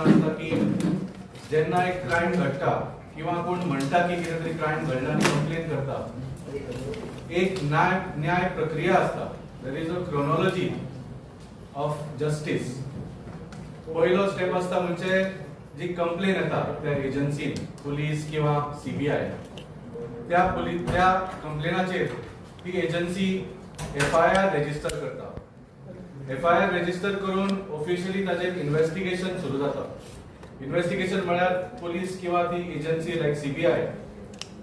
आसता की जेन्ना एक क्रायम घडटा किंवा कोण म्हणटा की कितें तरी क्रायम घडला आनी कंप्लेन करता, एक न्याय प्रक्रिया आसता. There is a chronology of justice. पयलो स्टेप आसता म्हणजे जी कंप्लेन येता त्या एजन्सीन, पुलीस किंवा सीबीआय, त्या कंप्लेनाचेर ती एजन्सी FIR रेजिस्टर करता. FIR रेजिस्टर करून ऑफिशियली ताचेर इन्व्हेस्टिगेशन सुरू जाता. इन्व्हेस्टिगेशन म्हळ्यार पुलीस किंवा ती एजन्सी लायक सीबीआय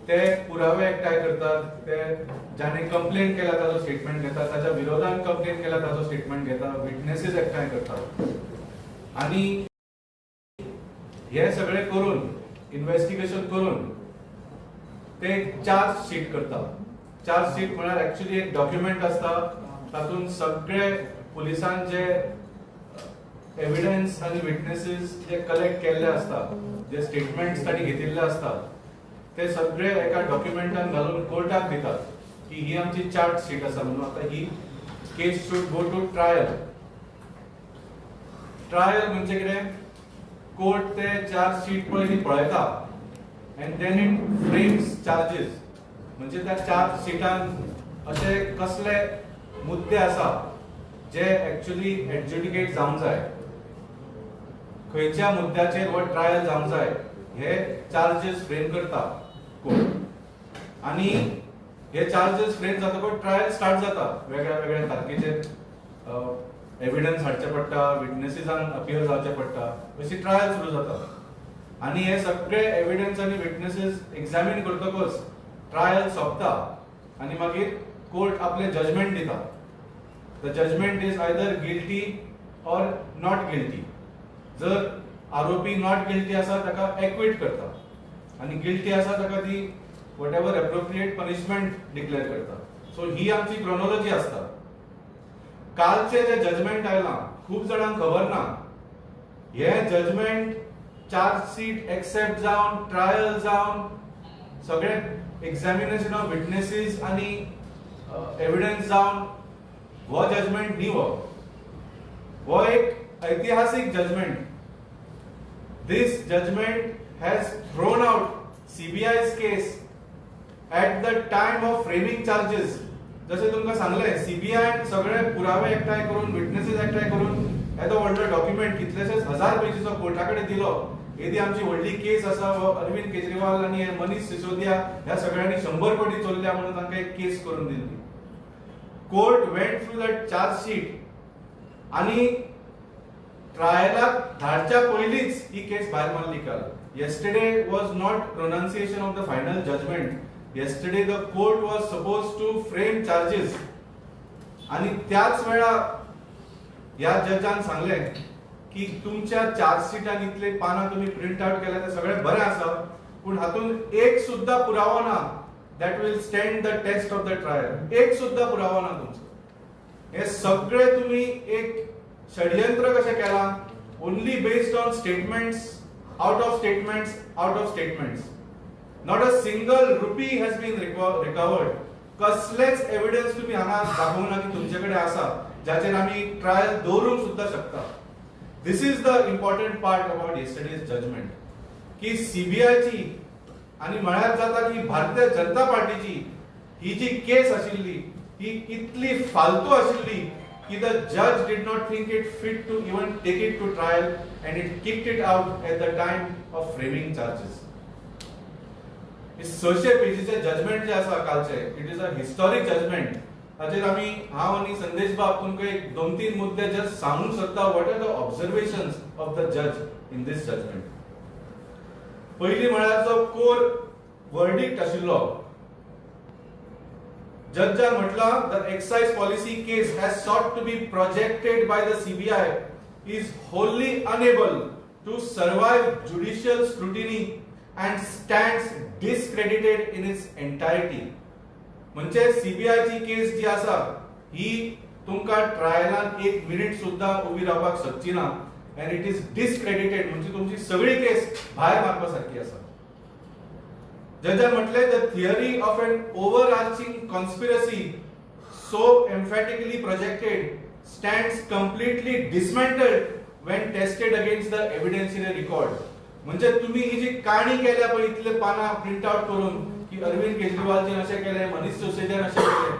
ते पुरावे एकठांय करतात. ते ज्याने कंप्लेन केला ताचो स्टेटमेंट घेतात, ताच्या विरोधान कंप्लेन केला ताचो स्टेटमेंट घेता, विटनेसीस एकठांय करतात आणि हे सगळे करून इन्व्हेस्टिगेशन करून ते चार्ज शीट करता. चार्ज शीट म्हळ्यार एक्चुअली एक डॉक्युमेंट आसता, तातून सगळे पुलिसान जे एविडन्स आणि विटनेसीस जे कलेक्ट केल्ले असता, जे स्टेटमेंट्स तांणी घेतिल्ले असतात, ते सगळे एका डॉक्युमेंटान घालून कोर्टाक दितात की ही आमची चार्ज शीट आसा म्हणून. आता ही case should go to trial. Trial म्हणजे कितें? कोर्ट ते चार्ज शीट पळयता and then it frames charges. म्हणजे त्या चार्ज शीटान असे कसले मुद्दे आसा जे एक्चुअली एडज्युडिकेट जावंक जाय, खंयच्या मुद्द्याचेर हो ट्रायल जावंक जाय, हे चार्जेस फ्रेम करता कोर्ट. आणि हे चार्जेस फ्रेम जातकच ट्रायल स्टार्ट जाता. वेगळ्या वेगळ्या तारखेचेर एविडन्स हाडचे पडटा, विटनेसीसांक अपियर जावचे पडटा, अशी ट्रायल सुरू जाता. आणि हे सगळे एविडन्स आणि विटनेसीस एक्झामिन करतकच ट्रायल सोंपता आणि मागीर कोर्ट आपले जजमेंट दिता. The judgement is either guilty or not guilty. जर आरोपी नॉट गिल्टी आसा ताका एक्विट करता आणि गिल्टी आसा ताका ती what ever appropriate punishment declare करता. सो ही आमची क्रोनॉलॉजी आसता. कालचे जे जजमेंट आयला खूप जाणांक खबर ना. हे जजमेंट चार्जशीट एक्सेप्ट जावन, ट्रायल जावन, सगळे एक्झामिनेशन ऑफ विटनेसीस आणि एविडन्स जावन हो जजमेंट न्ही. हो एक ऐतिहासिक judgement. This judgement has thrown out CBI's case at the time of framing charges. जसे तुमकां सांगले, सीबीआय सगळे पुरावे एकठांय करून, विटनेसीस एकठांय करून येदो व्हडलो डॉक्युमेंट कितलेशेच 1000 पेजीचो कोर्टाकडे दिलो. येदी आमची व्हडली केस आसा. अरविंद केजरीवाल आणि मनीष सिसोदिया ह्या सगळ्यांनी 100 कोटी चोरल्या म्हणून तांकां एक केस करून दिली. Court went through that charge sheet आणि ट्रायलाक धाडच्या पयलींच ही केस भायर मारली काल. Yesterday was not pronunciation of the final judgement. Yesterday the court was supposed to frame charges. आणि त्याच वेळा या जजान सांगले की तुमच्या चार्जशीटान इतले पानां तुम्ही प्रिंट आउट केले ते सगळे बरे आसा, पण हातून एक सुद्धा पुरावो ना that will stand the test of the trial. एक सुद्धा पुरावो ना तुमचो. हे सगळे तुम्ही एक षडयंत्र कशें केला, only based on statements, out of statements, out of statements. Not a single rupee has been recovered. कसलेच एविडन्स तुम्ही हांगा दाखोवना की तुमचेकडे आसा जाचेर आमी ट्रायल दवरूंक सुद्धा शकता. This is the important part about yesterday's judgement की सीबीआयची आणि म्हळ्यार जाता की भारतीय जनता पार्टीची ही जी केस आशिल्ली ही इतली फालतू आशिल्ली की द जज did not think it fit to even take it to trial and it kicked it out at the time of framing charges. 600 पेजीचे जजमेंट जे आसा कालचे, it is a historic judgement. ताचेर आमी हांव आनी संदेश बाब तुमकां एक 2-3 मुद्दे जस्ट सांगूंक सोदता what are the observations of the जज इन दिस जजमेंट. पयली म्हळ्यार जो कोर वर्डिक्ट आशिल्लो, जजान म्हटला the excise policy case has sought to be projected by the CBI is wholly unable to survive judicial scrutiny and stands discredited in its entirety. म्हणजे CBI ची case जी आसा ही तुमका ट्रायलान 1 मिनिट सुद्धा उभी रावपाक शकची ना and it is discredited. म्हणजे तुमची सगळी केस भायर मारपासारखी आसा. जजान म्हटले the theory of an overarching conspiracy so emphatically projected stands completely dismantled when tested against the evidence in a record. म्हणजे तुम्ही ही जी काणी केल्या पळय इतले पाना प्रिंट आउट करून की अरविंद केजरीवालजीन अशें केलें, मनीष सिसोदियान अशें केलें,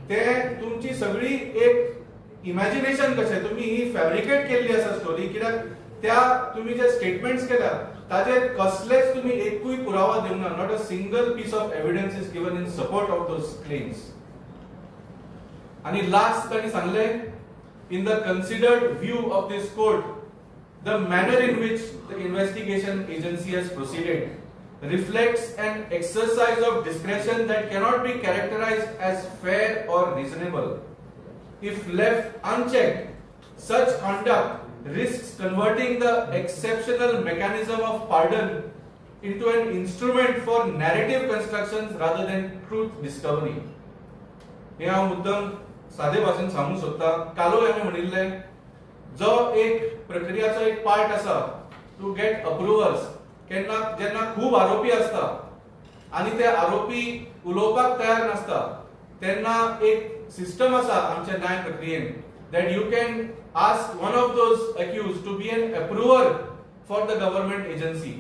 ते तुमची सगळी एक इमॅजिनेशन कशें तुम्ही ही फॅब्रिकेट केल्ली आसा स्टोरी, कित्याक त्या तुम्ही जे स्टेटमेंट्स केल्या ताजेर कसलेच तुम्ही एकूय पुरावा दिवंक ना. Not a single piece of evidence is given in support of those claims. आणि लास्ट ताणी सांगले, in the considered view of this court, the manner in which the investigation agency has proceeded reflects an exercise of discretion that cannot be characterized as fair or reasonable. If left unchecked, such conduct risks converting the exceptional mechanism of pardon into an instrument for narrative constructions rather than truth discovery. हे हांव मुद्दम सादे भाशेन सांगूंक सोदता. कालोय आमी म्हणिल्ले, जो एक प्रक्रियाचो एक पार्ट आसा टू गेट अप्रुव्हल्स, जेन्ना खूब आरोपी असता आणि ते आरोपी उलोवपाक तयार नासता, तेन्ना एक सिस्टम आसा आमच्या न्याय प्रक्रियेन that you can ask one of those accused to be an approver for the government agency.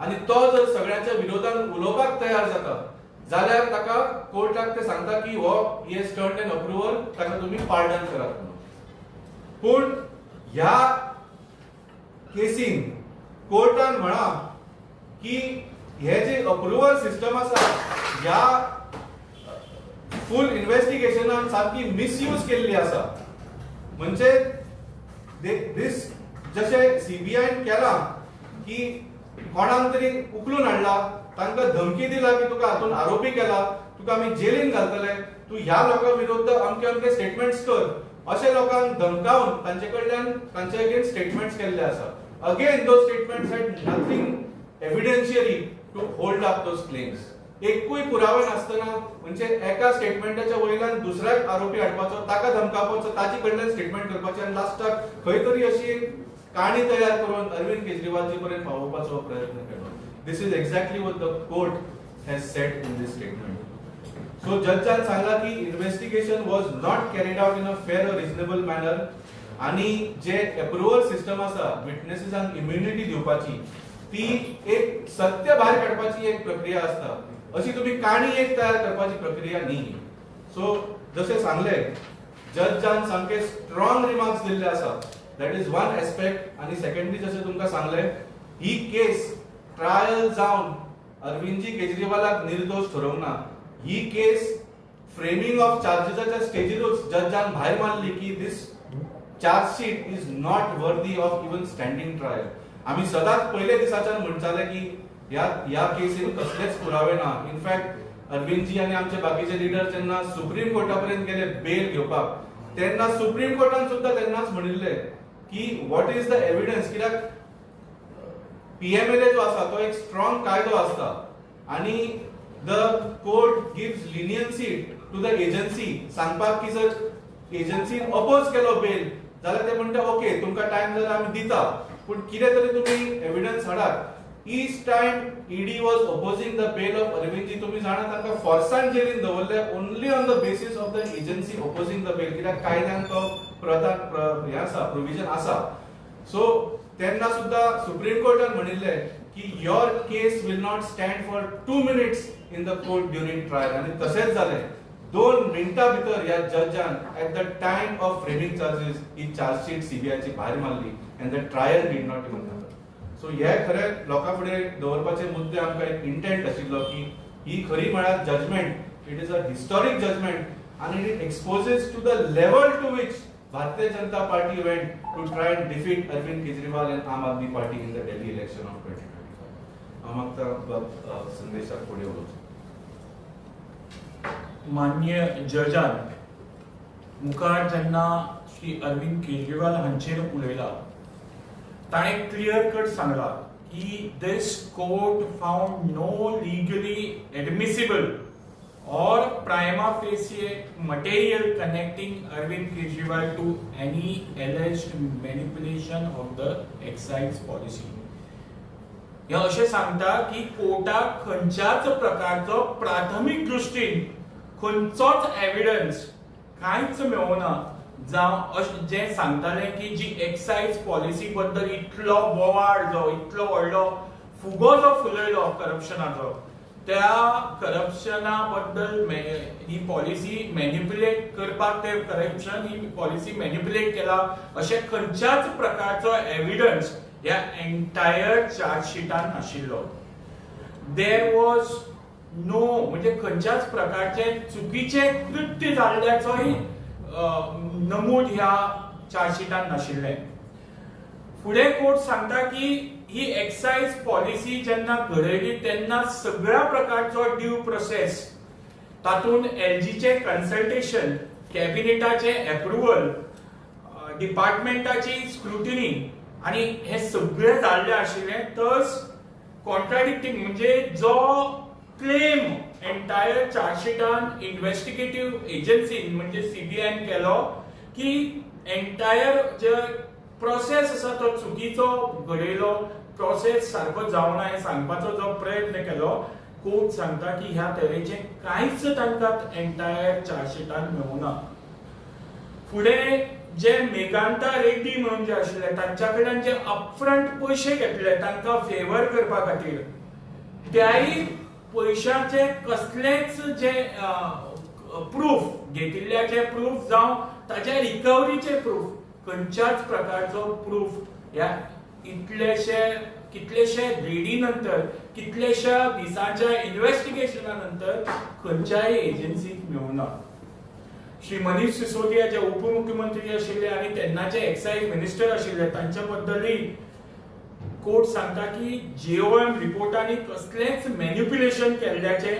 आणि तो जर सगळ्यांच्या विरोधात उलोवपाक तयार जाता जाल्यार ताका कोर्टाक ते सांगता की हो ही हॅज टर्न्ड एन अप्रुव्हर, ताका तुम्ही पार्डन करात म्हणून. पण ह्या केसीन कोर्टान म्हणा की हे जे अप्रुव्हल सिस्टम आसा ह्या फुल इन्व्हेस्टिगेशनान सारकी मिसयूज केल्ली आसा. म्हणजे दिस जशे सीबीआयन केला की कोणाक तरी उखलून हाडला, तांकां धमकी दिला की तुका हातून आरोपी केला, तुका आमी जेलीन घालतले, तू ह्या लोकां विरुद्ध अमके अमके स्टेटमेंट्स कर, अशे लोकांक धमकावन तांचे कडल्यान तांचे अगेन्स्ट स्टेटमेंट्स केल्ले आसा. Again those statements had nothing evidentiary to hold up those claims. एकूय पुरावे नासतना म्हणजे एका स्टेटमेंटाच्या वयल्यान दुसऱ्याक आरोपी हाडपाचो, ताका धमकावपाचो, ताचे कडल्यान स्टेटमेंट करपाचें आनी लास्टाक खंय तरी अशी काणी तयार करून अरविंद केजरीवालजी पर्यंत पावोवपाचो प्रयत्न केलो. This is exactly what the court has said in this statement. So Jazan सांगला की investigation was not carried out in a fair or reasonable manner आणि जे अप्रुव्हल सिस्टम आसा विटनेसेसांक इम्युनिटी दिवपाची ती एक सत्य भायर काडपाची एक प्रक्रिया असता, अशी तुम्ही काणी एक तयार करपाची प्रक्रिया न्ही. सो जसे सांगले जजान सामके स्ट्रॉंग रिमार्क्स दिल्ले आसा. That is one aspect. आणि सेकंडली जसे तुमकां सांगले ही केस ट्रायल जावन अरविंदजी केजरीवालाक निर्दोष ठरवना. ही केस फ्रेमिंग ऑफ चार्जेसच्या स्टेजीरूच जजान भायर मारली की दिस chargesheet is not worthy of even standing trial. आम्ही सदांच पहिले दिसाच्यान म्हणटाले की ह्या केसीन कसलेच पुरावे ना. इनफॅक्ट अरविंदजी आणि आमचे बाकीचे लिडर जेन्ना सुप्रीम कोर्टापर्यंत गेले बेल घेवपाक, तेन्ना सुप्रीम कोर्टान सुद्धा तेन्नाच म्हणिल्ले की व्हॉट इज द एव्हिडन्स, कित्याक पीएमएलए जो आसा तो एक स्ट्रॉंग कायदो आसता आणि the court gives leniency to the agency सांगपाक की जर एजन्सीन अपोज केलो बेल जाल्यार ते म्हणटा ओके तुमकां टाइम जाला आमी दिता, पण कितें तरी तुम्ही evidence हाडात. Each time ED was opposing the bell of Arvindji. तुम्ही जाणा तांकां फोर्सान जेलीन दवरले only on the basis of the agency opposing the bell, कित्याक कायद्यान तो हे आसा प्रोविजन आसा. सो तेन्ना सुद्धा सुप्रीम कोर्टान म्हणिल्ले की your case will not stand for 2 minutes in the court during trial. आणि तसेच झाले 2 मिनिटां भितर ह्या जजान at the time of framing charges ही चार्जशीट सीबीआयची भायर मारली and the trial did not even happen. So हे खरे लोकां फुडें दवरपाचे मुद्दे आमकां एक इंटेंट आशिल्लो की ही खरी म्हळ्यार judgement, it is a historic judgement आणि it exposes to the level to which Bharatiya Janata Party went to try and defeat Arvind Kejriwal and Aam Aadmi Party in the Delhi election of 2025. आमकां संदेशाक पुढे वचूं. मान्य Jazan मुखार जेन्ना श्री अरविंद केजरीवाल हांचेर उलयला ताणें clear cut सांगला की this court found no legally admissible or prima facie material connecting Arvind Kejriwal to any alleged manipulation of the excise policy. हे असे सांगता की कोर्टाक खंयच्याच प्रकारचो प्राथमिक दृष्टीन खंयचोच एव्हिडन्स कांयच मेळना जावं जे सांगताले की जी एक्सायज पॉलिसी बद्दल इतलो बोवाळ जो इतलो व्हडलो फुगो जो फुलयलो करप्शनाचो, त्या करप्शना बद्दल ही पॉलिसी मॅन्युप्युलेट करपाक ते करप्शन ही पॉलिसी मॅन्युप्युलेट केला अशें खंयच्याच प्रकारचो एविडन्स ह्या एंटायर चार्जशीटान नाशिल्लो. देर वॉज नो म्हणजे खंयच्याच प्रकारचे चुकीचे कृत्य जाल्ल्याचोय नमूद ह्या चार्जशीटान नाशिल्ले. फुडें कोर्ट सांगता की ही एक्सायज पॉलिसी जेन्ना घडयली तेन्ना सगळ्या प्रकारचो ड्यू प्रोसेस, तातूंत एलजीचे कन्सल्टेशन, कॅबिनेटाचे अप्रुव्हल, डिपार्टमेंटाची स्क्रुटिनी आनी हे सगळें जाल्लें आशिल्लें. थंय कॉन्ट्राडिक्टिंग म्हणजे जो क्लेम एंटायर चार्जशीटान इन्व्हेस्टिगेटिव्ह एजन्सीन म्हणजे सीबीआयन केलो की एंटायर जे प्रोसेस आसा तो चुकीचो घडयलो, प्रोसेस सारको जावना हे सांगपाचो जो प्रयत्न केलो, कोर्ट सांगता की ह्या तरेचे कांयच तांकां एंटायर चार्जशीटान मेळुना. फुडें जे मेघांता रेड्डी म्हणून जे आशिल्ले तांच्या कडल्यान जे अपफ्रंट पयशे घेतले तांकां फेवर करपा खातीर, त्याय पयशांचे कसलेच जे प्रूफ, घेतिल्ल्याचे प्रूफ जावं ताच्या रिकवरीचे प्रूफ, खंयच्याच प्रकारचो प्रूफ ह्या कितलेशे रेडी नंतर, कितलेशा दिसांच्या इन्व्हेस्टिगेशना नंतर खंयच्याय एजन्सीक मेळुना. श्री मनीष सिसोदिया जे उपमुख्यमंत्री आशिल्ले आनी तेन्नाचे एक्सायज मिनिस्टर आशिल्ले तांच्या बद्दलूय कोर्ट सांगता की जेओएम रिपोर्टांनी कसलेच मॅन्युप्युलेशन केल्ल्याचे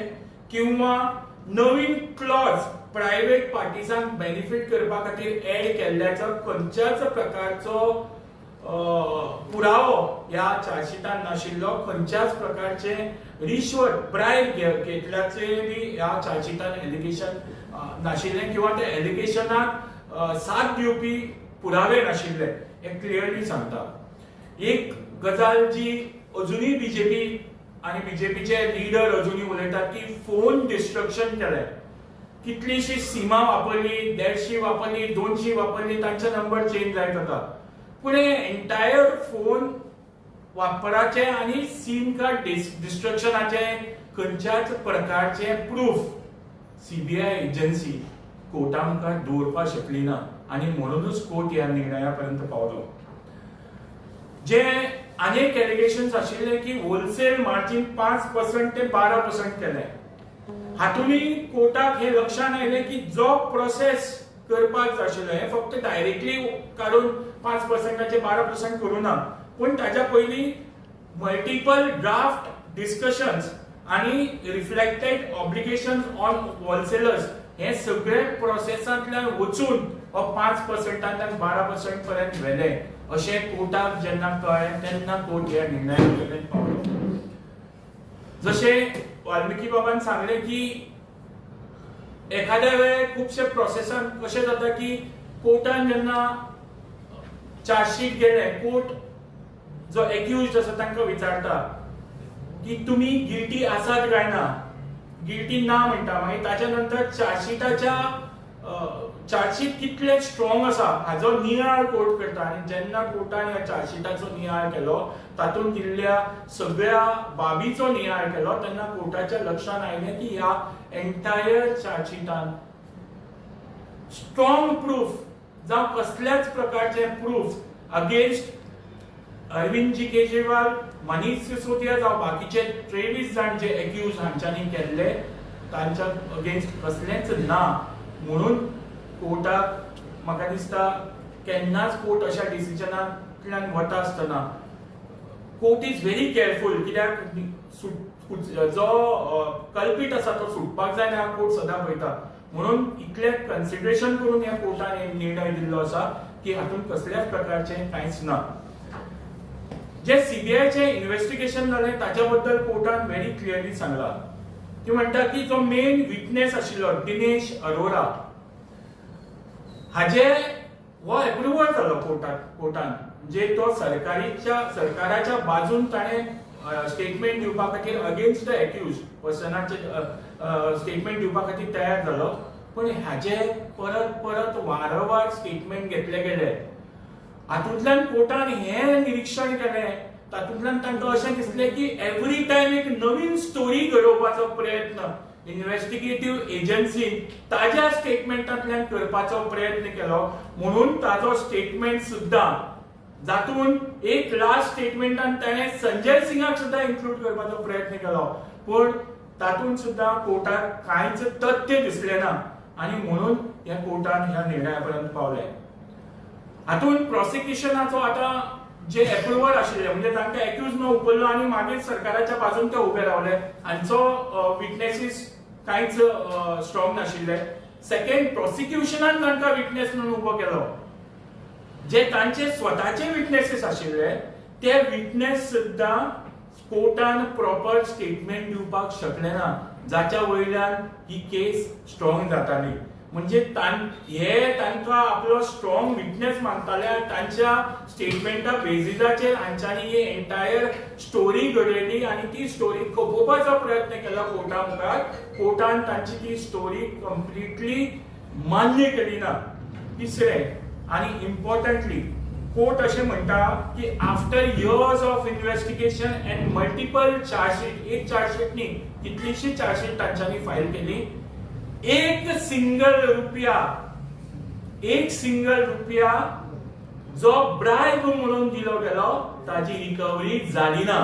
किंवा नवीन क्लॉज प्रायव्हेट पार्टीजांक बेनिफिट करपा खातीर एड केल्ल्याचो खंयच्याच प्रकारचो पुरावो ह्या चार्जशीटान नाशिल्लो. खंयच्याच प्रकारचे रिश्वत, ब्रायब घेतल्याचे बी ह्या चार्जशीटान एलिगेशन नाशिल्लें किंवा त्या एलिगेशनाक साथ दिवपी पुरावे नाशिल्ले हे क्लियरली सांगता. एक गजाल जी अजुनूय बीजेपी आनी बीजेपीचे लिडर अजुनूय उलयतात की फोन डिस्ट्रक्शन केलें. कितलीशी सिमा वापरली, 150 वापरली, 200 वापरली, तांचे नंबर चेंज जायत वता. पूण एंटायर फोन वापराचे आनी सीम कार्ड डिस्ट्रक्शनाचे खंयच्याच प्रकारचे प्रूफ सीबीआय एजन्सी कोर्टा मुखार दवरपाक शकली ना आनी म्हणूनच कोर्ट ह्या निर्णया पर्यंत पावलो. जे अनेक एलिगेशन्स आशिल्ले की होलसेल मार्जिन 5% ते 12% केले. हातूनय कोर्टाक हे लक्षात आयले की जो प्रोसेस करपाक जाय आशिल्लो हे फक्त डायरेक्टली काडून 5% 12% करूं ना, पूण ताच्या पयलीं मल्टिपल ड्राफ्ट डिस्कशन्स आनी रिफ्लेक्टेड ऑब्लिगेशन्स ऑन होलसेलर्स हे सगळे प्रोसेसांतल्यान वचून हो 5%तल्यान 12% पर्यंत व्हेले अशें कोर्टाक जेन्ना कळ्ळें तेन्ना कोर्ट ह्या निर्णया पर्यंत पावलो. जशें वाल्मिकी बाबान सांगलें की एखाद्या वेळेर खुबशे प्रोसेसान कशें जाता की कोर्टान जेन्ना चार्जशीट गेलें, कोर्ट जो एक्युज्ड आसा तांकां विचारता की तुमी गिल्टी आसात काय ना, गिल्टी ना म्हणटा. मागीर ताच्या नंतर चार्जशीट कितले स्ट्रॉंग आसा हाजो नियाळ कोर्ट करता. आनी जेन्ना कोर्टान ह्या चार्जशीटाचो नियाळ केलो, तातूंत दिल्ल्या सगळ्या बाबीचो नियाळ केलो, तेन्ना कोर्टाच्या लक्षात आयलें की ह्या एंटायर चार्जशीटान स्ट्रॉंग प्रूफ जावं कसल्याच प्रकारचे प्रूफ अगेन्स्ट अरविंदजी केजरीवाल, मनीष सिसोदिया जावं बाकीचे 23 जाण जे एक्यूज हांच्यांनी केल्ले तांच्या अगेन्स्ट कसलेंच ना. म्हणून कोर्टाक म्हाका दिसता केन्नाच कोर्ट अशा डिसिजनांतल्यान वता आसतना कोर्ट इज व्हेरी केअरफुल, कित्याक जो कल्पीट आसा तो सुटपाक जाय ना कोर्ट सदां पळयता. म्हणून इतले कन्सिडरेशन करून ह्या कोर्टान निर्णय दिल्लो आसा की हातूंत कसल्याच प्रकारचे कांयच ना. जे सीबीआयचे इन्व्हेस्टिगेशन जालें ताच्या बद्दल कोर्टान व्हेरी क्लियरली सांगलां. ती म्हणटा की जो मेन विटनेस आशिल्लो दिनेश अरोरा हाजे हो अप्रुव्हल जालो कोर्टान, जे तो सरकाराच्या बाजून ताणें स्टेटमेंट दिवपा खातीर अगेन्स्ट द एक्यूज पर्सनाचे स्टेटमेंट दिवपा खातीर तयार जालो पण हाचे परत परत वारंवार स्टेटमेंट घेतले गेले. हातूंतल्यान कोर्टान हें निरीक्षण केलें, तातूंतल्यान तांकां अशें दिसलें की एवरी टायम एक नवीन स्टोरी घडोवपाचो प्रयत्न इन्व्हेस्टिगेटिव्ह एजन्सीन ताज्या स्टेटमेंटांतल्यान करपाचो प्रयत्न केलो. म्हणून ताजो स्टेटमेंट सुद्दां जातून एक लास्ट स्टेटमेंटान ताणें संजय सिंगाक सुद्दां इन्क्लूड करपाचो प्रयत्न केलो, पण तातूंत सुद्दां कोर्टाक कांयच तथ्य दिसलें ना आनी म्हणून ह्या कोर्टान ह्या निर्णया पर्यंत पावले. हातूंत प्रोसिक्युशनाचो आतां जे एप्रुवल आशिल्ले म्हणजे तांकां एक्यूज न उखल्लो आनी मागीर सरकाराच्या बाजून ते उबे रावले. हांचो विटनेसीस कांयच स्ट्रॉंग नाशिल्ले. सेकंड, प्रोसिक्युशनान तांकां विटनेस म्हणून उबो केलो. जे तांचे स्वताचे विटनेसीस आशिल्ले ते विटनेस सुद्दां कोर्टान प्रॉपर स्टेटमेंट दिवपाक शकले ना, जाच्या वयल्यान ही केस स्ट्रॉंग जाताली. म्हणजे हे तांकां आपलो स्ट्रॉंग विटनेस मानताले, तांच्या स्टेटमेंटा बेसिसाचेर हांच्यांनी ही एंटायर स्टोरी घडयली आनी ती स्टोरी खपोवपाचो प्रयत्न केलो कोर्टा मुखार. कोर्टान तांची ती स्टोरी कंप्लिटली मान्य केली ना. तिसरें आनी इम्पॉर्टंटली कोर्ट अशें म्हणटा की after years of investigation end multiple chargesheet, एक चार्जशीट न्ही कितलीशी चार्जशीट तांच्यांनी फायल केली, एक सिंगल रुपया जो ब्रायब म्हणून दिलो गेलो ताजी रिकवरी जाली ना.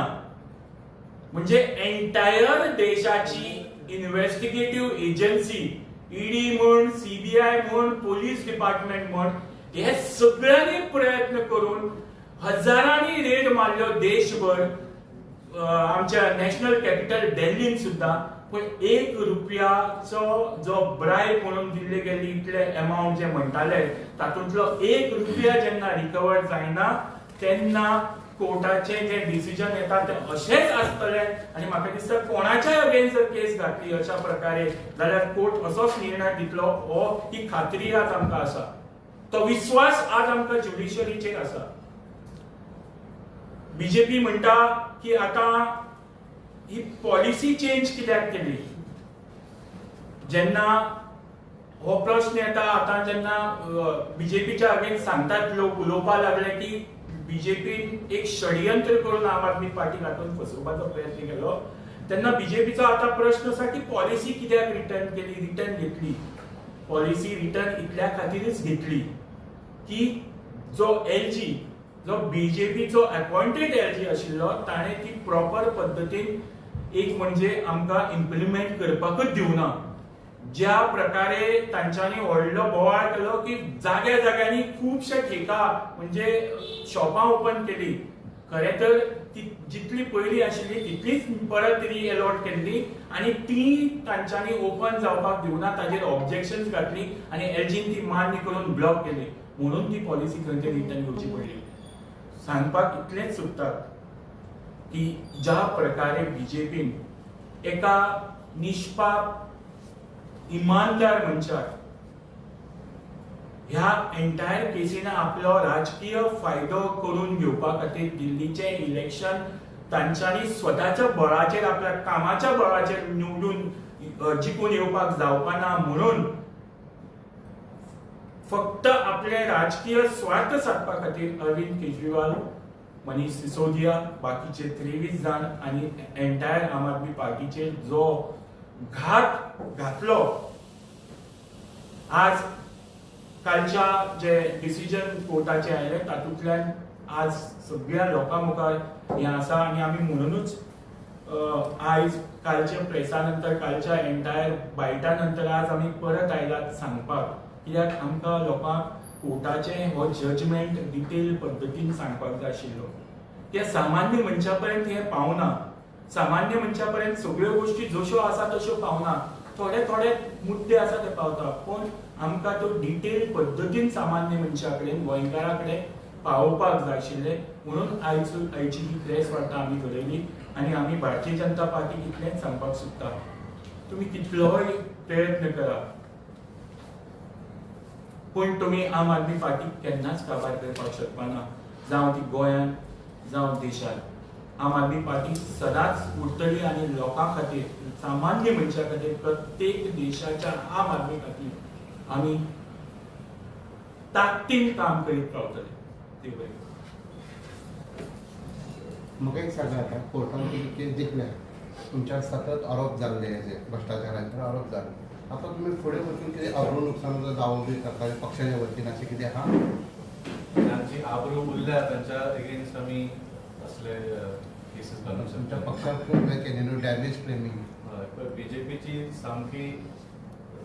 म्हणजे एंटायर देशाची इन्व्हेस्टिगेटिव्ह एजन्सी, ईडी म्हण, सीबीआय म्हण, पोलीस डिपार्टमेंट म्हण, हे सगळ्यांनी प्रयत्न करून हजारांनी रेड मारल्यो देशभर, आमच्या नॅशनल कॅपिटल दिल्लीन सुद्दां, पण एक रुपयाचो जो ब्रायब म्हणून दिल्ले गेली इतले अमाउंट जे म्हणटाले तातूंतलो एक रुपया जेन्ना रिकवर जायना तेन्ना कोर्टाचे जे डिसिजन येता ते अशेंच आसतले. आनी म्हाका दिसता कोणाच्याय अगेन्स्ट जर केस घातली अशा प्रकारे जाल्यार कोर्ट असोच निर्णय दितलो. ही खात्री आज आमकां आसा, तो विश्वास आज आमकां ज्युडिशरीचेर आसा. बीजेपी म्हणटा की आता ही पॉलिसी चेंज कित्याक केली. जेन्ना हो प्रश्न येता आता जेन्ना बीजेपीच्या अगेन्स्ट सांगतात लोक उलोवपाक लागले की बीजेपीन एक षडयंत्र करून आम आदमी पार्टीक हातूंत फसोवपाचो प्रयत्न केलो, तेन्ना बीजेपीचो आता प्रश्न आसा की पॉलिसी कित्याक रिटर्न घेतली. पॉलिसी रिटर्न इतल्या खातीरच घेतली की जो एलजी, जो बीजेपीचो अपॉइंटेड एलजी आशिल्लो ताणे ती प्रॉपर पद्धतीन एक म्हणजे आमकां इम्प्लिमेंट करपाकच दिवना. ज्या प्रकारे तांच्यांनी व्हडलो बोवाळ केलो की जाग्या जाग्यांनी खुबशे ठेका म्हणजे शॉपां ओपन केली. खरें तर ती जितली पयली आशिल्ली तितलीच परत री अलॉट केल्ली आनी ती तांच्यांनी ओपन जावपाक दिवना, ताजेर ऑब्जेक्शन्स घातली आनी एलजीन ती मान्य करून ब्लॉक केली. म्हणून ती पॉलिसी खंय तरी रिटर्न घेवची पडली. सांगपाक इतलेंच सोदता की ज्या प्रकारे बीजेपीन एका निष्पाप इमानदार मनशाक ह्या एंटायर केसीन आपलो राजकीय फायदो करून घेवपा खातीर दिल्लीचे इलेक्शन तांच्यांनी स्वताच्या बळाचेर, आपल्या कामाच्या बळाचेर निवडून जिखून येवपाक जावपाना म्हणून फक्त आपले राजकीय स्वार्थ साधपा खातीर अरविंद केजरीवाल, मनीष सिसोदिया, बाकीचे 23 जाण आनी एंटायर आम आदमी पार्टीचे जो घात घातलो, आज कालच्या जे डिसिजन कोर्टाचे आयले तातूंतल्यान आज सगळ्या लोकां मुखार हें आसा आनी आमी म्हणूनच आयज कालच्या प्रेसा नंतर, कालच्या एंटायर बायटा नंतर आज आमी परत आयल्यात सांगपाक, कित्याक आमकां लोकांक कोर्टाचे हो जजमेंट डिटेल पद्दतीन सांगपाक जाय आशिल्लो. ते सामान्य मनशा पर्यंत हें पावना. सामान्य मनशा पर्यंत सगळ्यो गोष्टी जश्यो आसा तश्यो पावना. थोडे थोडे मुद्दे आसा ते पावता, पण आमकां तो डिटेल पद्दतीन सामान्य मनशा कडेन, गोंयकारा कडेन पावोवपाक जाय आशिल्लें. म्हणून आयची ही प्रेस वार्ता आमी घडयली आनी आमी भारतीय जनता पार्टीक इतलेंच सांगपाक सोदता, तुमी कितलोय प्रयत्न करा पण तुमी आम आदमी पार्टीक केन्नाच काबार करपाक शकपाना, जावं ती गोंयांत जावं देशांत. आम आदमी पार्टी सदांच उरतली आनी लोकां खातीर सामान्य मनशा खातीर प्रत्येक देशाच्या आम आदमी खातीर आमी ताकदीन काम करीत रावतले. देव बरें करूं. म्हाका एक सांगा, आता कोर्टान तुम्ही केस जिखल्या, तुमच्यावर सतत आरोप जाल्ले हेजे भ्रष्टाचाराचे आरोप जाल्ले. आता तुम्ही फुडें वचून कितें अब्रू नुकसानाचो दावो बी करता पक्षाच्या वतीन अशें कितें आहा? त्यांची आबरू उरल्या त्यांच्या अगेन्स्ट आम्ही असले केसीस घालूंक तुमच्या शकता. पक्षाक खूब केले न्हू डॅमेज क्लेमिंग. बीजेपीची सामकी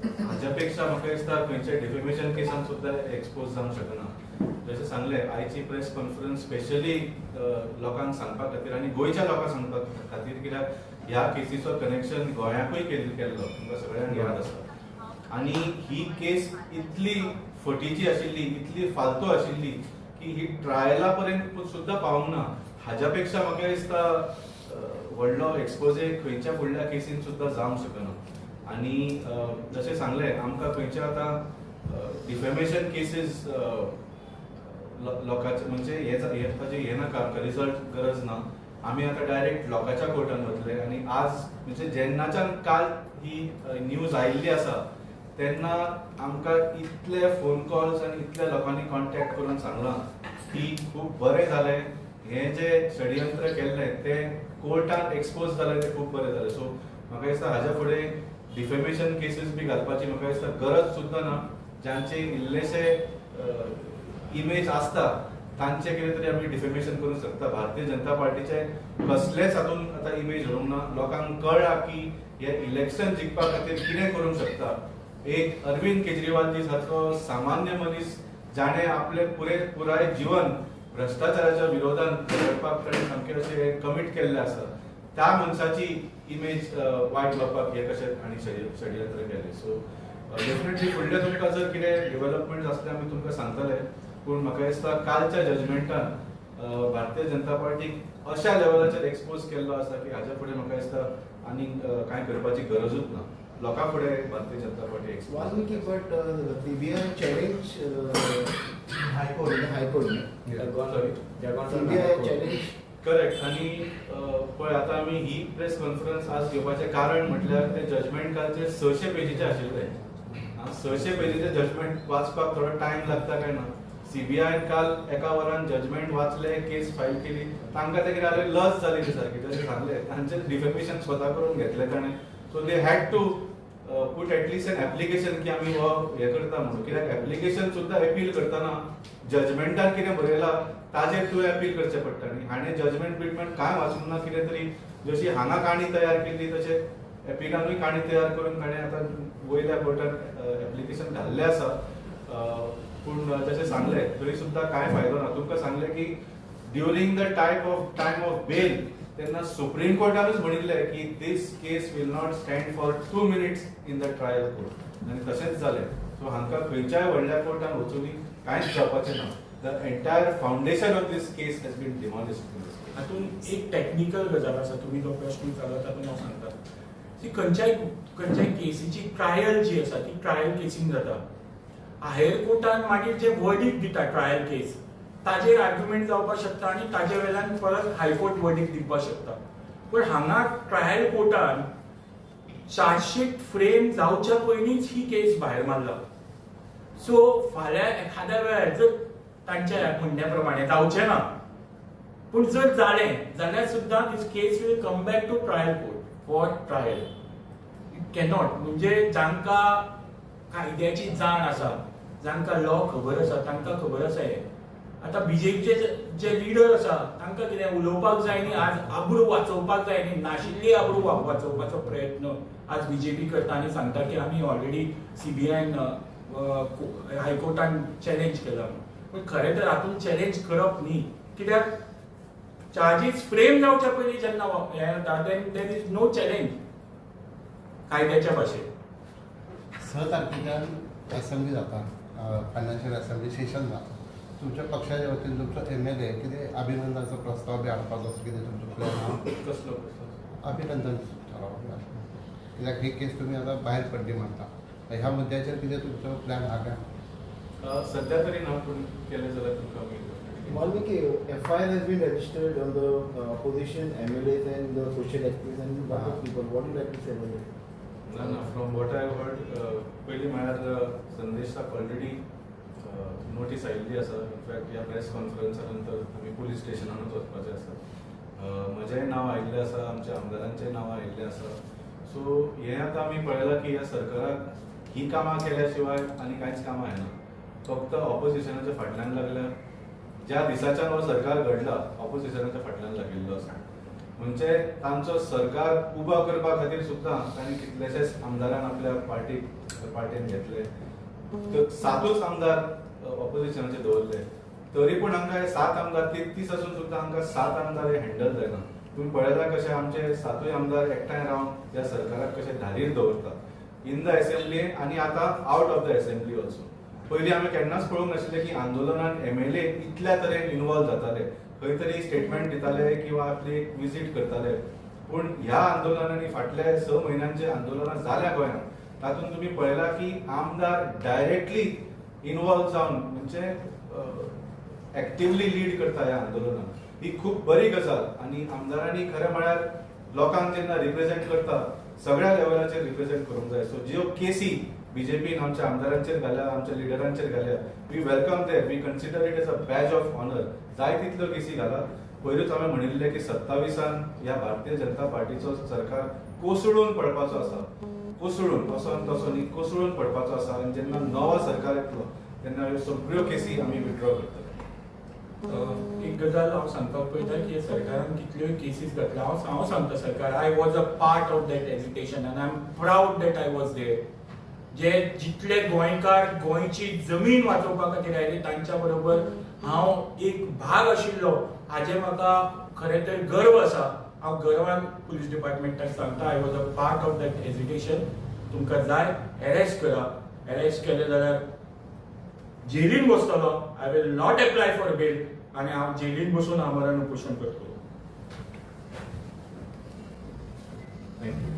हाज्यापेक्षा म्हाका दिसता खंयच्या डिफेमेशन केसान सुद्धा एक्सपोज जावंक शकना. जशें सांगले आयची प्रेस कॉन्फरन्स स्पेशली लोकांक सांगपा खातीर आनी गोंयच्या लोकांक सांगपा खातीर, कित्याक ह्या केसीचो कनेक्शन गोंयाकूय केल्लो तुमकां सगळ्यांक याद आसा. आनी ही केस इतली फटीची आशिल्ली, इतली फालतू आशिल्ली की ही ट्रायला पर्यंत सुद्धा पावूंक ना. हाज्या पेक्षा म्हाका दिसता व्हडलो एक्सपोजे खंयच्या फुडल्या केसीन सुद्धा जावंक शकना. आनी जशें सांगलें आमकां खंयच्या आतां डिफेमेशन केसीस लोकांचे म्हणजे हे नाका रिजल्ट गरज ना. आमी आतां डायरेक्ट लोकांच्या कोर्टान वतले. आनी आज म्हणजे जेन्नाच्यान काल ही न्यूज आयिल्ली आसा तेन्ना आमकां इतले फोन कॉल्स आनी इतल्या लोकांनी कॉन्टॅक्ट करून सांगलां की खूब बरें जालें. हें जें षडयंत्र केल्लें तें कोर्टान एक्सपोज जालें तें खूब बरें जालें. सो म्हाका दिसता हाज्या फुडें डिफेमेशन केसीस बी घालपाची म्हाका दिसता गरज सुद्दां ना. ज्यांचे इल्लेशे इमेज आसता तांचे कितें तरी आमी डिफेमेशन करूंक शकता. भारतीय जनता पार्टीचे कसलेच हातून आतां इमेज हरोवंक ना. लोकांक कळ्ळा की हे इलेक्शन जिखपा खातीर कितें करूंक शकता. एक अरविंद केजरीवाल जी सारको सामान्य मनीस जाणे आपले पुराय जीवन भ्रष्टाचाराच्या विरोधान लडपाक ताणें सामकें अशें कमीट केल्लें आसा. त्या मनशाची इमेज वायट जावपाक हे कशें आनी षडयंत्र केलें. सो डेफिनेटली फुडले तुमकां जर कितें डेव्हलपमेंट आसले आमी तुमकां सांगतले. पूण म्हाका दिसता कालच्या जजमेंटान भारतीय जनता पार्टीक अशा लेवलाचेर एक्सपोज केल्लो आसा की हाज्या फुडें म्हाका दिसता आनी कांय करपाची गरजूच ना. लोकां फुडें Bharatiya Janata Party expose. Valmiki, but CBI challenge High Court. CBI challenge. Correct. आनी पळय आतां आमी ही प्रेस कॉन्फरन्स आज घेवपाचें कारण म्हटल्यार ते जजमेंट कालचे 600 पेजीचे आशिल्ले. 600 पेजीचे जजमेंट वाचपाक थोडो टायम लागता काय ना. सीबीआय काल एका वरान जजमेंट वाचले, केस फायल केली. तांकां ते कितें जालें लज जाली ती सारकी. जशें सांगलें तांचें डिफेमेशन स्वता करून घेतलें ताणें. So they had to put at least an application की आमी हो हे करता म्हणून. कित्याक एप्लिकेशन सुद्धा अपील करतना जजमेंटान कितें बरयलां ताजेर तुवें अपील करचें पडटा. आनी हाणें जजमेंट बिजमेंट कांय वाचूंक ना. कितें तरी जशी हांगा काणी तयार केल्ली तशें एपिलानूय काणी तयार करून ताणें आतां वयल्या कोर्टान एप्लिकेशन घाल्लें आसा. पूण जशें सांगलें तरी सुद्धा कांय फायदो ना. तुमकां सांगलें की during the time of bail तेन्ना सुप्रीम कोर्टानूच म्हणिल्लें की this case will not stand for 2 minutes in the trial court. आनी तशेंच जालें. सो हांकां खंयच्याय व्हडल्या कोर्टान वचून कांयच जावपाचें ना. The entire foundation of this case has been demolished. हातूंत एक टॅक्निकल गजाल आसा. तुमी जो प्रश्न विचारला तातूंत हांव सांगता. ती खंयच्याय केसीची ट्रायल जी आसा ती ट्रायल केसीन जाता. हायर कोर्टान मागीर जे वर्डिक्ट दिता ट्रायल केस ताजेर आर्ग्युमेंट जावपाक शकता आनी ताजे वेल्यान परत हायकोर्ट वर्डिक्ट दिवपाक शकता. पण हांगा ट्रायल कोर्टान चार्जशीट फ्रेम जावच्या पयलींच ही केस भायर मारला. सो फाल्यां एखाद्या वेळार जर तांच्या म्हणण्या प्रमाणे जावचें ना, पूण जर जालें जाल्यार सुद्दां this case will come back to trial court for trial. It cannot. म्हणजे जांकां कायद्याची जाण आसा, जांकां लॉ खबर आसा तांकां खबर आसा हें. आतां बीजेपीचे जे लिडर आसा तांकां कितें उलोवपाक जाय न्ही, आज आबरू वाचोवपाक जाय न्ही. नाशिल्ली आबरू वाचोवपाचो प्रयत्न आज बीजेपी करता आनी सांगता की आमी ऑलरेडी सीबीआयन हायकोर्टान चॅलेंज केला. पूण खरें तर हातूंत चॅलेंज करप न्ही. कित्याक चार्जीस फ्रेम जावच्या पयलीं जेन्ना हें जाता then there is no challenge कायद्याच्या भाशेन. 6 तारखेच्यान असेंब्ली जाता, फायनान्शियल असेंब्ली सेशन जाता. तुमच्या पक्षाच्या वतीन तुमचो MLA कितें अभिनंदनाचो प्रस्ताव बी हाडपाचो असो कितें तुमचो प्लॅन आहा? कसलो अभिनंदन थारावप. कित्याक ही केस तुमी आतां भायर पडली म्हणटा. ह्या मुद्द्याचेर कितें तुमचो प्लॅन आहा काय? सध्या तरी ना. पूण केलें जाल्यार तुमकां Valmiki, FIR has been registered on the opposition, MLAs and the social activists and lot of people. What do you like to say about it? ना फ्रॉम वॉट आय हर्ड पयलीं म्हळ्यार संदेशाक ऑलरेडी नोटीस आयिल्ली आसा. In fact ह्या press कॉन्फरन्सा नंतर आमी police स्टेशनानूच वचपाचे आसा. म्हजेंय नांव आयिल्लें आसा, आमच्या आमदारांचेंय नांव आयिल्लें आसा. सो हें आतां आमी पळयलां की ह्या सरकाराक ही कामां केल्या शिवाय आनी कांयच कामां येना. फक्त ऑपोजिशनाच्या फाटल्यान लागल्या. ज्या दिसाच्यान हो सरकार घडला ऑपोजिशनाच्या फाटल्यान लागिल्लो आसा. म्हणजे तांचो सरकार उबो करपा खातीर सुद्दां तांणी कितलेशेच आमदारांक आपल्या पार्टीन घेतले. 7च आमदार ऑपोजिशनाचे दवरले. तरी पूण हांगा 7 आमदार 33 आसून सुद्दां हांकां 7 आमदार हँडल जायना. तुम्ही पळयलां कशें आमचे 7य आमदार एकठांय रावन ह्या सरकाराक कशें धारीर दवरतात इन द असेंब्ली आनी आतां out of the assembly also. पयलीं आमी केन्नाच पळोवंक नाशिल्लें की आंदोलनान MLA इतल्या तरेन इन्वॉल्व जाताले. खंय तरी स्टेटमेंट दिताले किंवा आपली एक विजीट करताले. पूण ह्या आंदोलनांनी फाटले 6 म्हयन्यांचे आंदोलनां जाल्या गोंयांत तातूंत तुमी पळयलां की आमदार डायरेक्टली इन्वॉल्व जावन म्हणजे एक्टिवली लीड करता ह्या आंदोलनाक. ही खूब बरी गजाल. आनी आमदारांनी खरें म्हळ्यार लोकांक जेन्ना रिप्रेझेंट करता सगळ्या लेवलाचेर रिप्रेझेंट करूंक जाय. सो ज्यो केसी बीजेपीन आमच्या आमदारांचेर घाल्या, आमच्या लिडरांचेर घाल्या, we welcome them. We consider it as a badge of honour. जाय तितल्यो केसी घाला. पयरूच हांवें म्हणिल्लें की 27 ह्या भारतीय जनता पार्टीचो सरकार कोसळून पडपाचो आसा. कोसळून असो आनी तसो न्ही, कोसळून पडपाचो आसा. आनी जेन्ना नवो सरकार येतलो तेन्ना ह्यो सगळ्यो केसी आमी विथड्रॉ करतले. एक गजाल हांव सांगपाक पळयता की सरकारान कितल्योय केसीस घातल्या. हांव सांगता सरकार, I was a part of that agitation and I am proud that I was there. जे जितले गोंयकार गोंयची जमीन वाचोवपा खातीर आयले तांच्या बरोबर हांव एक भाग आशिल्लो हाजे म्हाका खरें तर गर्व आसा. हांव गर्वान पुलीस डिपार्टमेंटाक सांगता, I was a part of that agitation. तुमकां जाय अरेस्ट करा. अरेस्ट केले जाल्यार जेलीन बसतलो. I will not apply for bail आनी हांव जेलीन बसून आमरण उपोशण करतलो. थँक्यू.